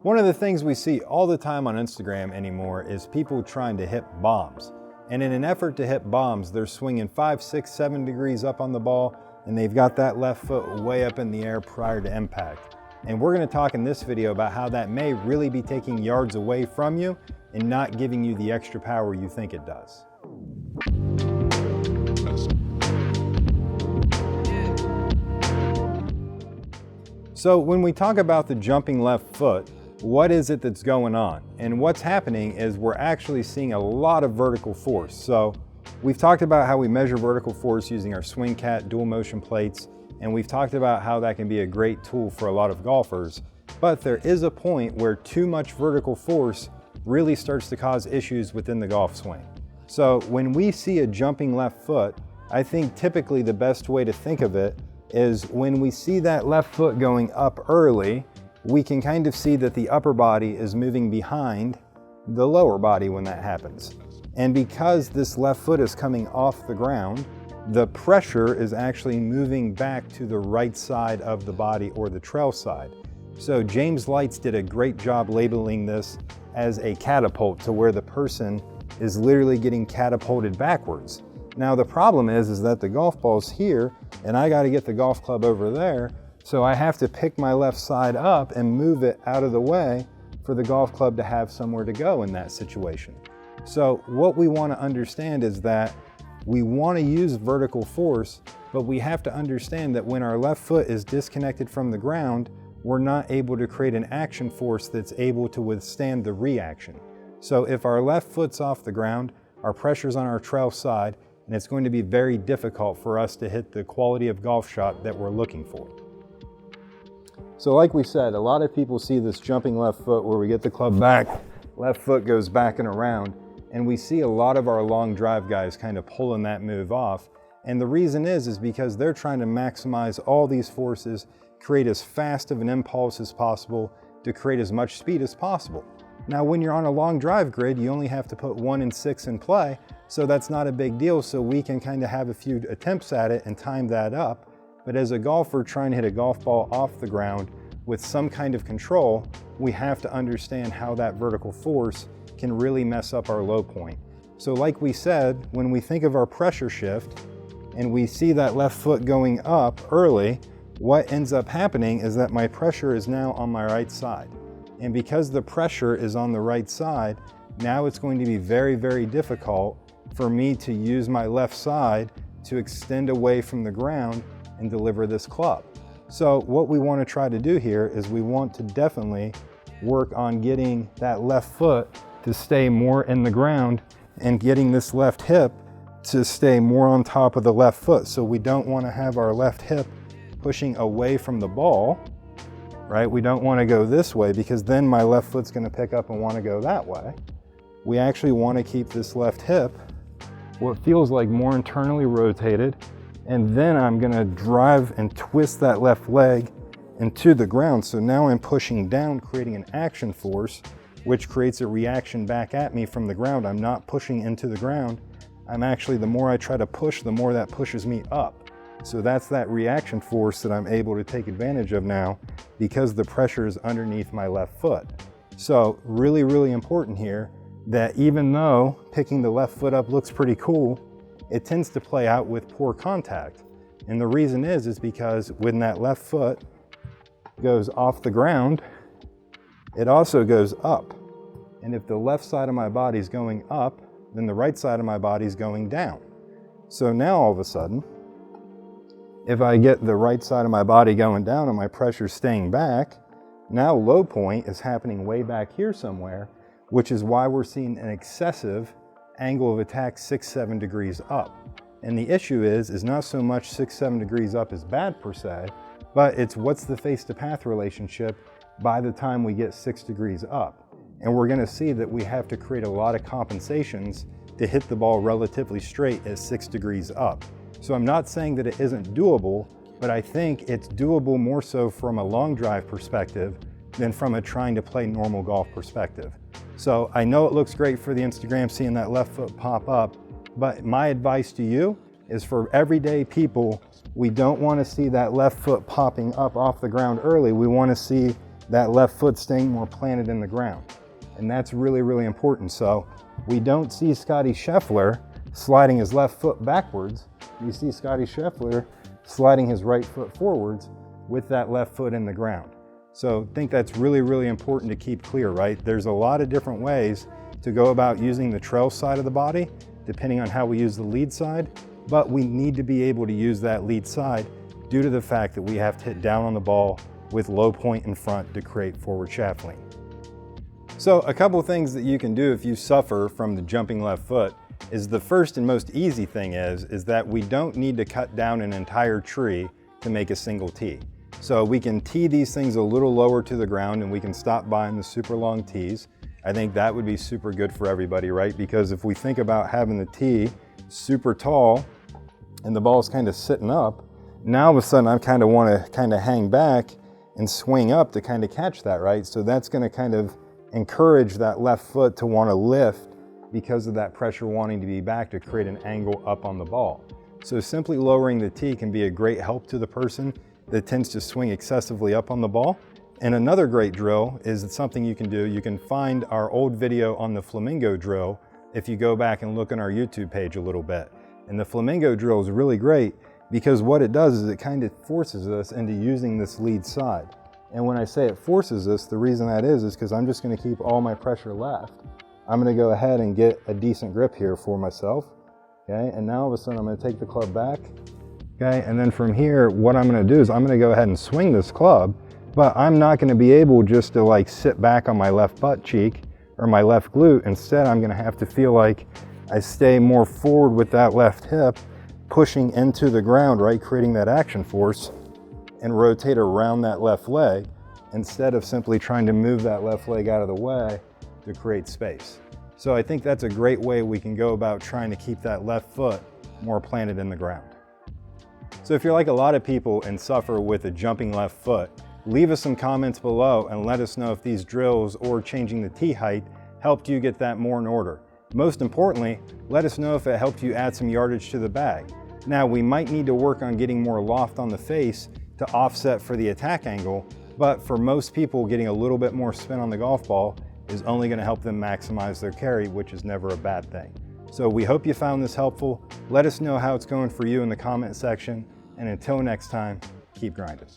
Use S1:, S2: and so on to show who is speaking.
S1: One of the things we see all the time on Instagram anymore is people trying to hit bombs. And in an effort to hit bombs, they're swinging 5, 6, 7 degrees up on the ball, and they've got that left foot way up in the air prior to impact. And we're going to talk in this video about how that may really be taking yards away from you and not giving you the extra power you think it does. So when we talk about the jumping left foot, what is it that's going on? And what's happening is we're actually seeing a lot of vertical force. So we've talked about how we measure vertical force using our swing cat dual motion plates, and we've talked about how that can be a great tool for a lot of golfers. But there is a point where too much vertical force really starts to cause issues within the golf swing. So when we see a jumping left foot, I think typically the best way to think of it is when we see that left foot going up early, we can kind of see that the upper body is moving behind the lower body when that happens. And because this left foot is coming off the ground, the pressure is actually moving back to the right side of the body or the trail side. So James Lights did a great job labeling this as a catapult, to where the person is literally getting catapulted backwards. Now the problem is that the golf ball's here and I got to get the golf club over there, so I have to pick my left side up and move it out of the way for the golf club to have somewhere to go in that situation. So what we want to understand is that we want to use vertical force, but we have to understand that when our left foot is disconnected from the ground, we're not able to create an action force that's able to withstand the reaction. So if our left foot's off the ground, our pressure's on our trail side, and it's going to be very difficult for us to hit the quality of golf shot that we're looking for. So like we said, a lot of people see this jumping left foot where we get the club back, left foot goes back and around, and we see a lot of our long drive guys kind of pulling that move off. And the reason is because they're trying to maximize all these forces, create as fast of an impulse as possible to create as much speed as possible. Now, when you're on a long drive grid, you only have to put 1 and 6 in play, so that's not a big deal. So we can kind of have a few attempts at it and time that up. But as a golfer trying to hit a golf ball off the ground with some kind of control, we have to understand how that vertical force can really mess up our low point. So like we said, when we think of our pressure shift and we see that left foot going up early, what ends up happening is that my pressure is now on my right side. And because the pressure is on the right side, now it's going to be very, very difficult for me to use my left side to extend away from the ground and deliver this club. So what we want to try to do here is we want to definitely work on getting that left foot to stay more in the ground and getting this left hip to stay more on top of the left foot. So we don't want to have our left hip pushing away from the ball, right? We don't want to go this way because then my left foot's going to pick up and want to go that way. We actually want to keep this left hip what feels like more internally rotated, and then I'm going to drive and twist that left leg into the ground. So now I'm pushing down, creating an action force, which creates a reaction back at me from the ground. I'm not pushing into the ground. I'm actually, the more I try to push, the more that pushes me up. So that's that reaction force that I'm able to take advantage of now because the pressure is underneath my left foot. So really, really important here that even though picking the left foot up looks pretty cool, it tends to play out with poor contact. And the reason is because when that left foot goes off the ground, it also goes up. And if the left side of my body is going up, then the right side of my body is going down. So now all of a sudden, if I get the right side of my body going down and my pressure staying back, now low point is happening way back here somewhere, which is why we're seeing an excessive angle of attack 6, 7 degrees up. And the issue is not so much 6, 7 degrees up is bad per se, but it's what's the face to path relationship by the time we get 6 degrees up. And we're going to see that we have to create a lot of compensations to hit the ball relatively straight at 6 degrees up. So I'm not saying that it isn't doable, but I think it's doable more so from a long drive perspective than from a trying to play normal golf perspective. So I know it looks great for the Instagram seeing that left foot pop up, but my advice to you is for everyday people, we don't want to see that left foot popping up off the ground early. We want to see that left foot staying more planted in the ground. And that's really, really important. So we don't see Scotty Scheffler sliding his left foot backwards. We see Scotty Scheffler sliding his right foot forwards with that left foot in the ground. So I think that's really, really important to keep clear, right? There's a lot of different ways to go about using the trail side of the body, depending on how we use the lead side, but we need to be able to use that lead side due to the fact that we have to hit down on the ball with low point in front to create forward shaft lean. So a couple things that you can do if you suffer from the jumping left foot is the first and most easy thing is that we don't need to cut down an entire tree to make a single tee. So we can tee these things a little lower to the ground and we can stop buying the super long tees. I think that would be super good for everybody, right? Because if we think about having the tee super tall and the ball's kind of sitting up, now all of a sudden I kind of want to kind of hang back and swing up to kind of catch that, right? So that's going to kind of encourage that left foot to want to lift because of that pressure wanting to be back to create an angle up on the ball. So simply lowering the tee can be a great help to the person that tends to swing excessively up on the ball. And another great drill is something you can do. You can find our old video on the flamingo drill if you go back and look on our YouTube page a little bit. And the flamingo drill is really great because what it does is it kind of forces us into using this lead side. And when I say it forces us, the reason that is because I'm just going to keep all my pressure left. I'm going to go ahead and get a decent grip here for myself. Okay, and now all of a sudden I'm going to take the club back. Okay, and then from here, what I'm going to do is I'm going to go ahead and swing this club, but I'm not going to be able just to like sit back on my left butt cheek or my left glute. Instead, I'm going to have to feel like I stay more forward with that left hip, pushing into the ground, right, creating that action force, and rotate around that left leg instead of simply trying to move that left leg out of the way to create space. So I think that's a great way we can go about trying to keep that left foot more planted in the ground. So if you're like a lot of people and suffer with a jumping left foot, leave us some comments below and let us know if these drills or changing the tee height helped you get that more in order. Most importantly, let us know if it helped you add some yardage to the bag. Now, we might need to work on getting more loft on the face to offset for the attack angle, but for most people, getting a little bit more spin on the golf ball is only going to help them maximize their carry, which is never a bad thing. So we hope you found this helpful. Let us know how it's going for you in the comment section, and until next time, keep grinding.